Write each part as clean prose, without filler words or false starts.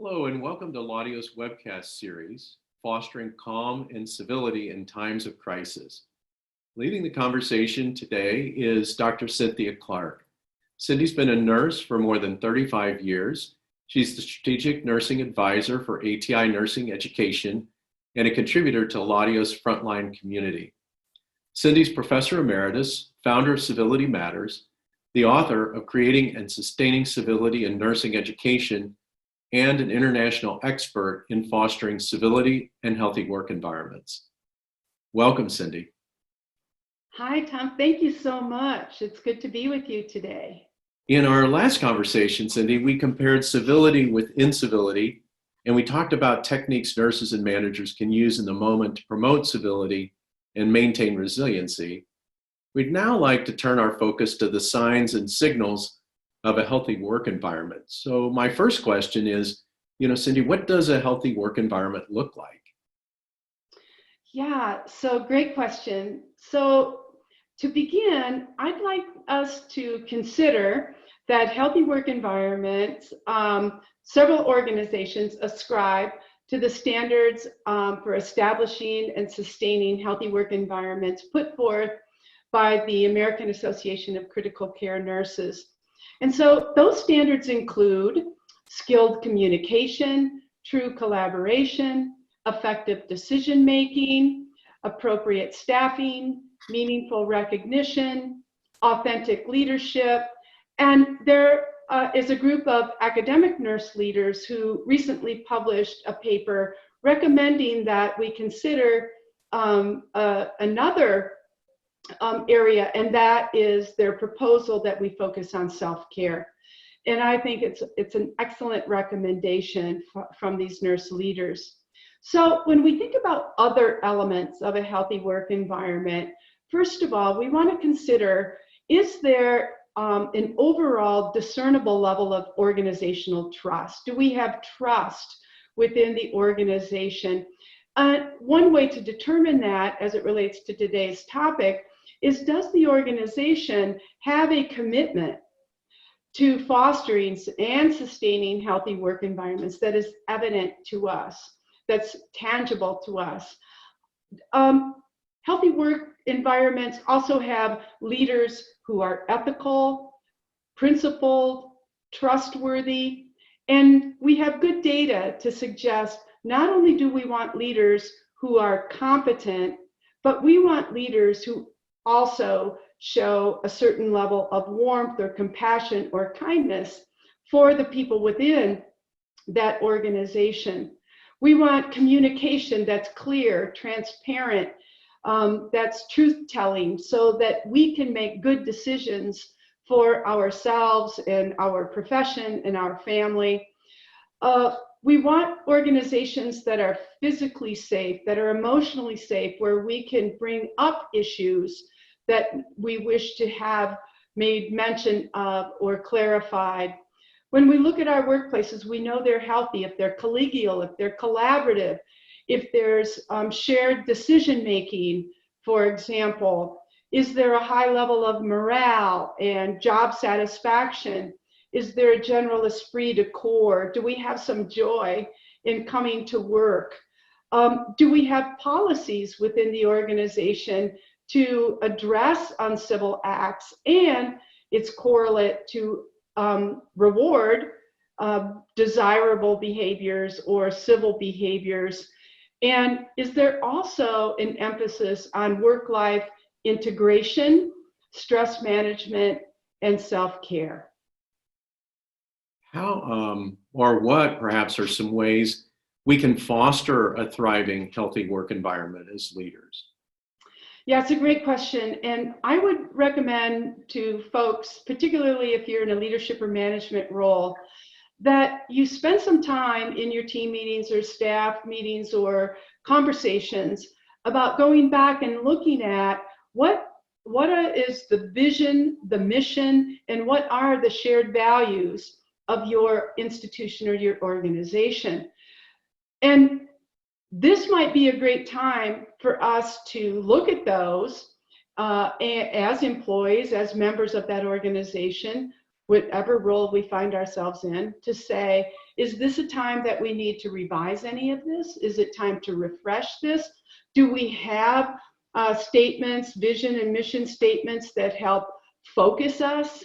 Hello and welcome to Laudio's webcast series, Fostering Calm and Civility in Times of Crisis. Leading the conversation today is Dr. Cynthia Clark. Cindy's been a nurse for more than 35 years. She's the Strategic Nursing Advisor for ATI Nursing Education and a contributor to Laudio's Frontline Community. Cindy's Professor Emeritus, founder of Civility Matters, the author of Creating and Sustaining Civility in Nursing Education, and an international expert in fostering civility and healthy work environments. Welcome, Cindy. Hi, Tom. Thank you so much. It's good to be with you today. In our last conversation, Cindy, we compared civility with incivility, and we talked about techniques nurses and managers can use in the moment to promote civility and maintain resiliency. We'd now like to turn our focus to the signs and signals of a healthy work environment. So my first question is, Cindy, what does a healthy work environment look like? Yeah, so great question. So to begin, I'd like us to consider that healthy work environments, several organizations ascribe to the standards for establishing and sustaining healthy work environments put forth by the American Association of Critical Care Nurses. And so those standards include skilled communication, true collaboration, effective decision-making, appropriate staffing, meaningful recognition, authentic leadership. And there is a group of academic nurse leaders who recently published a paper recommending that we consider another area, and that is their proposal that we focus on self-care. And I think it's an excellent recommendation from these nurse leaders. So when we think about other elements of a healthy work environment, first of all, we want to consider, is there an overall discernible level of organizational trust? Do we have trust within the organization? One way to determine that, as it relates to today's topic, is does the organization have a commitment to fostering and sustaining healthy work environments that is evident to us, that's tangible to us? Healthy work environments also have leaders who are ethical, principled, trustworthy, and we have good data to suggest not only do we want leaders who are competent, but we want leaders who also show a certain level of warmth or compassion or kindness for the people within that organization. We want communication that's clear, transparent, that's truth-telling, so that we can make good decisions for ourselves and our profession and our family. We want organizations that are physically safe, that are emotionally safe, where we can bring up issues that we wish to have made mention of or clarified. When we look at our workplaces, we know they're healthy if they're collegial, if they're collaborative, if there's shared decision-making, for example. Is there a high level of morale and job satisfaction? Is there a general esprit de corps? Do we have some joy in coming to work? Do we have policies within the organization to address uncivil acts and its correlate to reward desirable behaviors or civil behaviors? And is there also an emphasis on work-life integration, stress management, and self-care? How or what perhaps are some ways we can foster a thriving, healthy work environment as leaders? Yeah, it's a great question. And I would recommend to folks, particularly if you're in a leadership or management role, that you spend some time in your team meetings or staff meetings or conversations about going back and looking at what is the vision, the mission, and what are the shared values of your institution or your organization. And this might be a great time for us to look at those as employees, as members of that organization. whatever role we find ourselves in, to say, is this a time that we need to revise any of this? Is it time to refresh this? Do we have statements, vision and mission statements that help focus us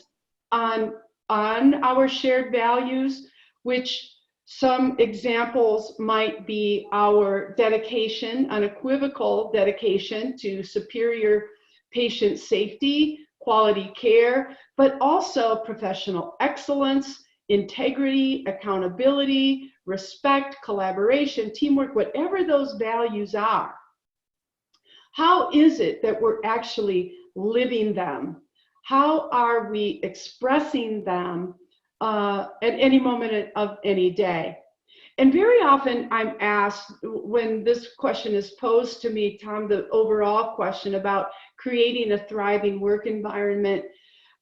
on our shared values, which some examples might be our dedication, unequivocal dedication to superior patient safety, quality care, but also professional excellence, integrity, accountability, respect, collaboration, teamwork, whatever those values are. How is it that we're actually living them? How are we expressing them at any moment of any day? And very often I'm asked, when this question is posed to me, Tom, the overall question about creating a thriving work environment,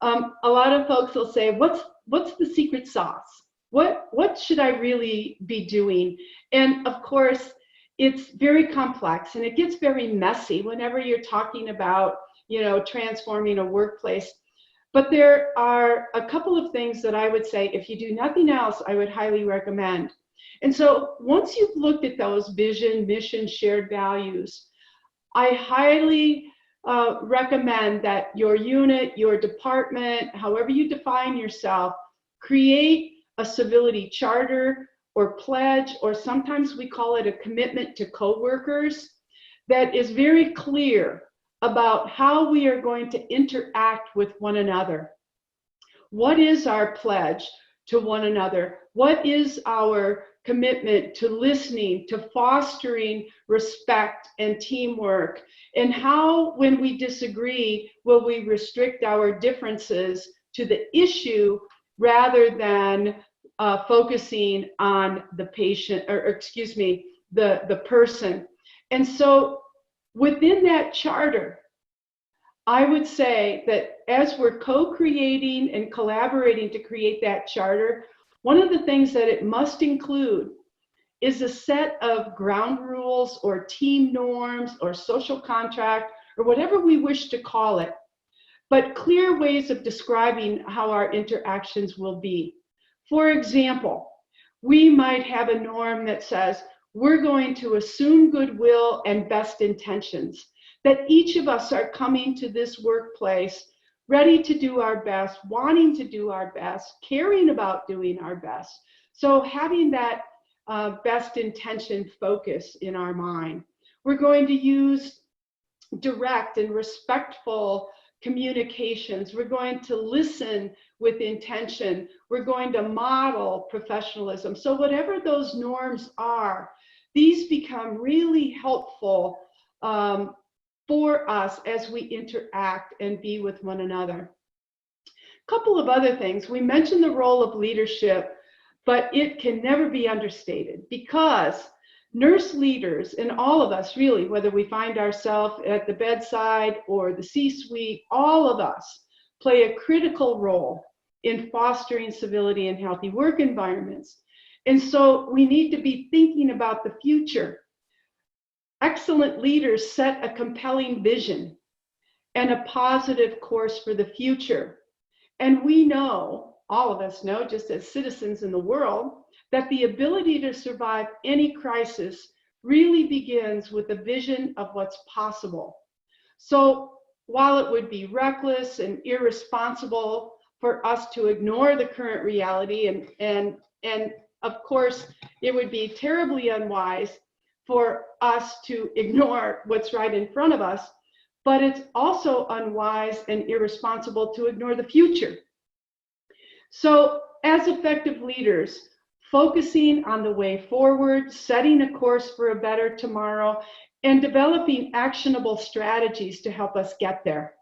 a lot of folks will say, what's the secret sauce? What should I really be doing? And of course, it's very complex and it gets very messy whenever you're talking about, transforming a workplace. But there are a couple of things that I would say, if you do nothing else, I would highly recommend. And so once you've looked at those vision, mission, shared values, I highly recommend that your unit, your department, however you define yourself, create a civility charter or pledge, or sometimes we call it a commitment to coworkers, that is very clear about how we are going to interact with one another. What is our pledge to one another? What is our commitment to listening, to fostering respect and teamwork? And how, when we disagree, will we restrict our differences to the issue rather than focusing on the patient, the person? And so within that charter, I would say that as we're co-creating and collaborating to create that charter, one of the things that it must include is a set of ground rules or team norms or social contract or whatever we wish to call it, but clear ways of describing how our interactions will be. For example, we might have a norm that says we're going to assume goodwill and best intentions, that each of us are coming to this workplace ready to do our best, wanting to do our best, caring about doing our best. So having that best intention focus in our mind. We're going to use direct and respectful communications. We're going to listen with intention. We're going to model professionalism. So whatever those norms are, these become really helpful for us as we interact and be with one another. A couple of other things. We mentioned the role of leadership, but it can never be understated, because nurse leaders, and all of us really, whether we find ourselves at the bedside or the C-suite, all of us play a critical role in fostering civility and healthy work environments. And so we need to be thinking about the future. Excellent leaders set a compelling vision and a positive course for the future. And we know, all of us know, just as citizens in the world, that the ability to survive any crisis really begins with a vision of what's possible. So while it would be reckless and irresponsible for us to ignore the current reality, and of course, it would be terribly unwise for us to ignore what's right in front of us, but it's also unwise and irresponsible to ignore the future. So as effective leaders, focusing on the way forward, setting a course for a better tomorrow, and developing actionable strategies to help us get there.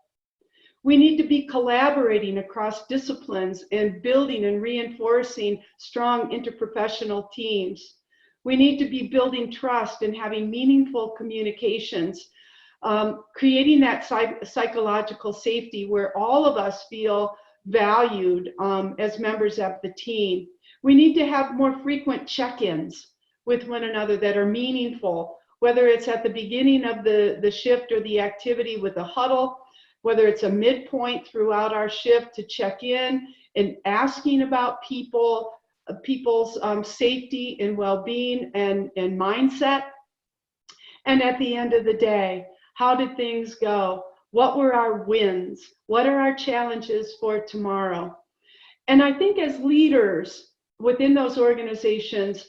We need to be collaborating across disciplines and building and reinforcing strong interprofessional teams. We need to be building trust and having meaningful communications, creating that psychological safety where all of us feel valued as members of the team. We need to have more frequent check-ins with one another that are meaningful, whether it's at the beginning of the shift or the activity with a huddle, whether it's a midpoint throughout our shift to check in and asking about people's safety and well-being and mindset. And at the end of the day, how did things go? What were our wins? What are our challenges for tomorrow? And I think as leaders within those organizations,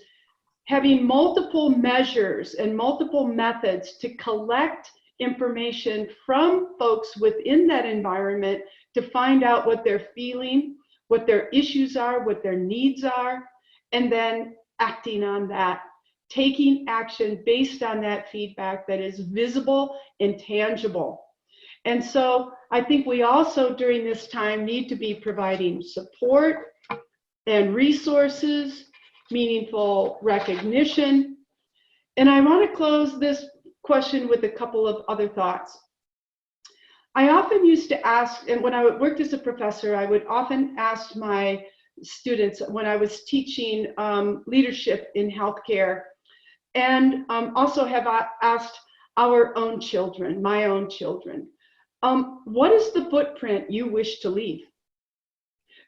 having multiple measures and multiple methods to collect information from folks within that environment to find out what they're feeling, what their issues are, what their needs are, and then acting on that, taking action based on that feedback that is visible and tangible. And so I think we also during this time need to be providing support and resources, meaningful recognition. And I want to close this question with a couple of other thoughts. I often used to ask, and when I worked as a professor, I would often ask my students when I was teaching leadership in healthcare, and also have asked our own children, my own children, what is the footprint you wish to leave?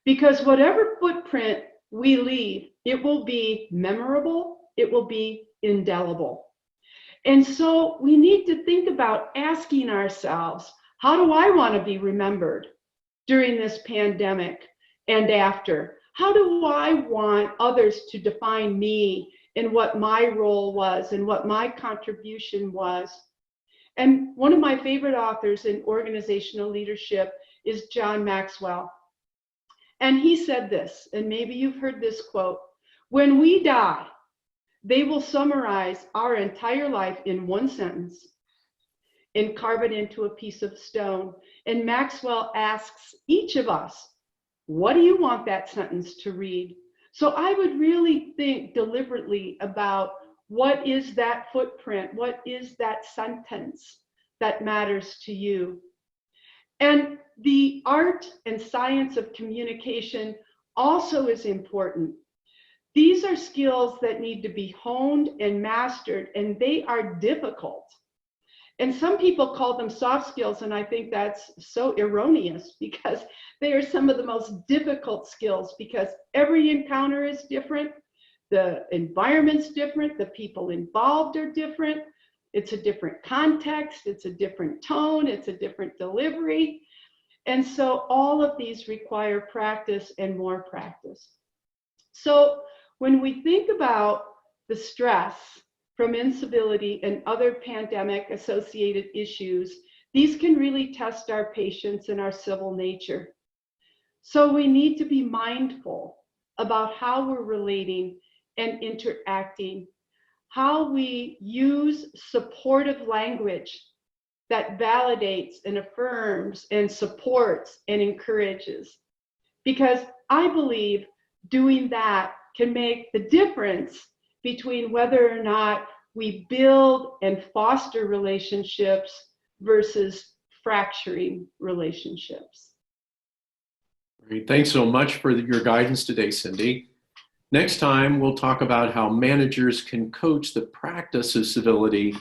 Because whatever footprint we leave, it will be memorable, it will be indelible. And so we need to think about asking ourselves, how do I want to be remembered during this pandemic and after? How do I want others to define me and what my role was and what my contribution was? And one of my favorite authors in organizational leadership is John Maxwell. And he said this, and maybe you've heard this quote, "When we die, they will summarize our entire life in one sentence and carve it into a piece of stone." And Maxwell asks each of us, what do you want that sentence to read? So I would really think deliberately about what is that footprint? What is that sentence that matters to you? And the art and science of communication also is important. These are skills that need to be honed and mastered, and they are difficult. And some people call them soft skills, and I think that's so erroneous because they are some of the most difficult skills because every encounter is different, the environment's different, the people involved are different, it's a different context, it's a different tone, it's a different delivery. And so all of these require practice and more practice. So when we think about the stress from incivility and other pandemic associated issues, these can really test our patience and our civil nature. So we need to be mindful about how we're relating and interacting, how we use supportive language that validates and affirms and supports and encourages. Because I believe doing that can make the difference between whether or not we build and foster relationships versus fracturing relationships. Great. Thanks so much for your guidance today, Cindy. Next time, we'll talk about how managers can coach the practice of civility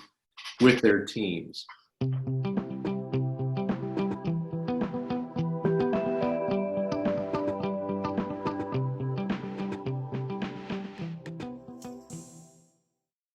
with their teams.